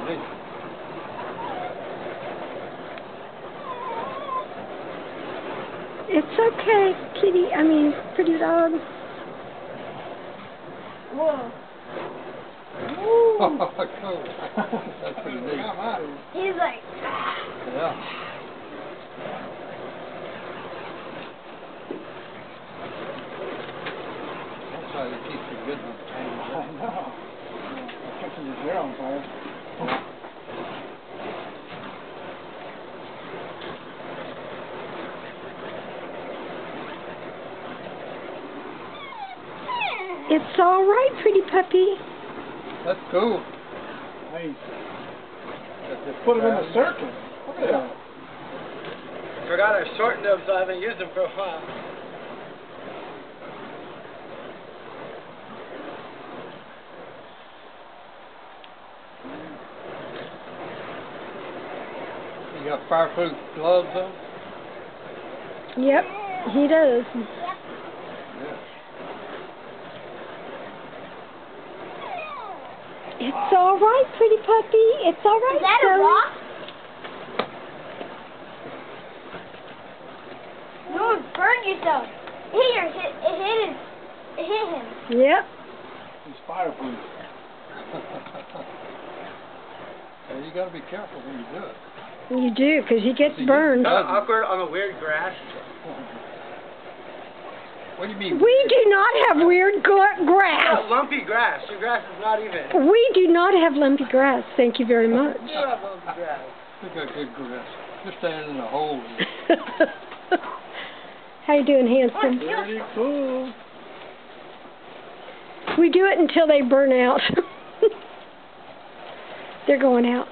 underneath. It's okay, kitty. I mean, pretty dog. Whoa. Oh, cool. That's pretty neat. He's like, Yeah. That's how you keep the good ones. I know. Catching his hair on fire. It's all right, pretty puppy. That's cool. Nice. Just put him in the circus. Look at that. Forgot I shortened them, so I haven't used them for a while. You got fireproof gloves on? Yep, he does. Yeah. It's all right, pretty puppy. It's all right. is that a Zoe. rock? No, burn yourself. It hit him. Yep. He's fireproof. Yeah, you gotta be careful when you do it. You do, because he gets See, burned. he does. Awkward on the weird grass. What do you mean? We do not have weird Yeah, grass. lumpy grass. Your grass is not even. We do not have lumpy grass. Thank you very much. You have lumpy grass. We got good grass. Just standing in a hole. How you doing, handsome? Pretty cool. We do it until they burn out. They're going out.